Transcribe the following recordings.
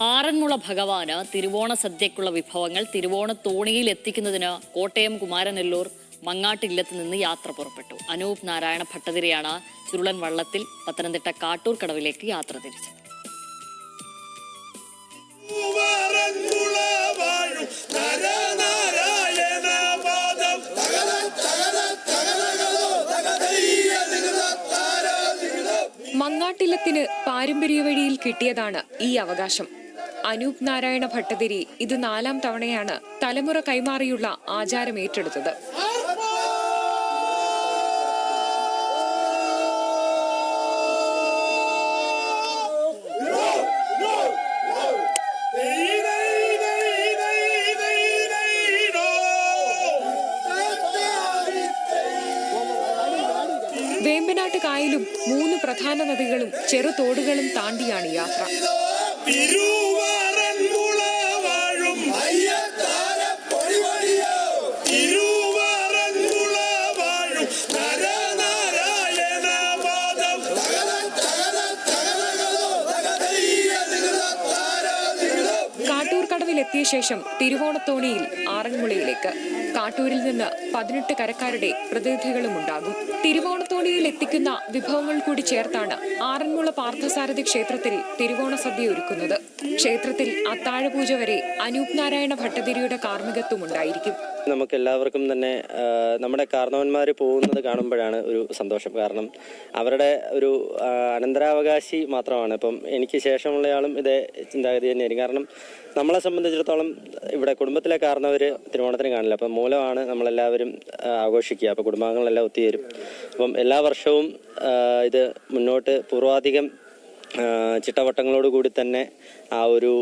ആറന്മുള ഭഗവാന് തിരുവോണ സദ്യക്കുള്ള വിഭവങ്ങൾ തിരുവോണത്തോണിയിൽ എത്തിക്കുന്നതിന് കോട്ടയം കുമാരനെല്ലൂർ മങ്ങാട്ടില്ലത്ത് നിന്ന് യാത്ര പുറപ്പെട്ടു. അനൂപ് നാരായണ ഭട്ടതിരിയാണ് ചുരുളൻ വള്ളത്തിൽ പത്തനംതിട്ട കാട്ടൂർ കടവിലേക്ക് യാത്ര തിരിച്ചത്. മങ്ങാട്ടില്ലത്തിന് പാരമ്പര്യ വഴിയിൽ കിട്ടിയതാണ് ഈ അവകാശം. അനൂപ് നാരായണ ഭട്ടതിരി ഇത് 4ാം തവണയാണ് തലമുറ കൈമാറിയുള്ള ആചാരം ഏറ്റെടുത്തത്. വേമ്പനാട്ട് കായലും 3 പ്രധാന നദികളും ചെറുതോടുകളും താണ്ടിയാണ് യാത്ര. കാട്ടൂർ കടവിലെത്തിയ ശേഷം തിരുവോണത്തോണിയിൽ ആറന്മുളയിലേക്ക്. കാട്ടൂരിൽ നിന്ന് 18 കരക്കാരുടെ പ്രതിനിധികളും ഉണ്ടാകും. തിരുവോണത്തോണിയിൽ എത്തിക്കുന്ന വിഭവങ്ങൾ കൂടി ചേർത്താണ് ആറന്മുള പാർത്ഥസാരഥി ക്ഷേത്രത്തിൽ തിരുവോണ സദ്യ ഒരുക്കുന്നത്. ക്ഷേത്രത്തിൽ അത്താഴപൂജ വരെ അനൂപ് നാരായണ ഭട്ടതിരിയുടെ കാർമ്മികത്വം ഉണ്ടായിരിക്കും. നമുക്ക് എല്ലാവർക്കും തന്നെ നമ്മുടെ കാരണവന്മാർ പോകുന്നത് കാണുമ്പോഴാണ് ഒരു സന്തോഷം. കാരണം അവരുടെ ഒരു അനന്തരാവകാശി മാത്രമാണ്. ഇപ്പം എനിക്ക് ശേഷമുള്ളയാളും ഇതേ ചിന്താഗതി തന്നെയായിരിക്കും. കാരണം നമ്മളെ സംബന്ധിച്ചിടത്തോളം ഇവിടെ കുടുംബത്തിലെ കാരണവർ തിരുവോണത്തിന് കാണില്ല. അപ്പം മൂലമാണ് നമ്മളെല്ലാവരും ആഘോഷിക്കുക. അപ്പോൾ കുടുംബാംഗങ്ങളെല്ലാം ഒത്തുചേരും. അപ്പം എല്ലാ വർഷവും ഇത് മുന്നോട്ട് പൂർവാധികം ചിട്ടവട്ടങ്ങളോടുകൂടി തന്നെ ആ ഒരു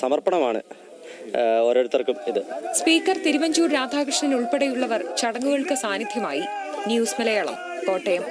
സമർപ്പണമാണ് ഓരോരുത്തർക്കും ഇത്. സ്പീക്കർ തിരുവഞ്ചൂർ രാധാകൃഷ്ണൻ ഉൾപ്പെടെയുള്ളവർ ചടങ്ങുകൾക്ക് സാന്നിധ്യമായി. ന്യൂസ് മലയാളം, കോട്ടയം.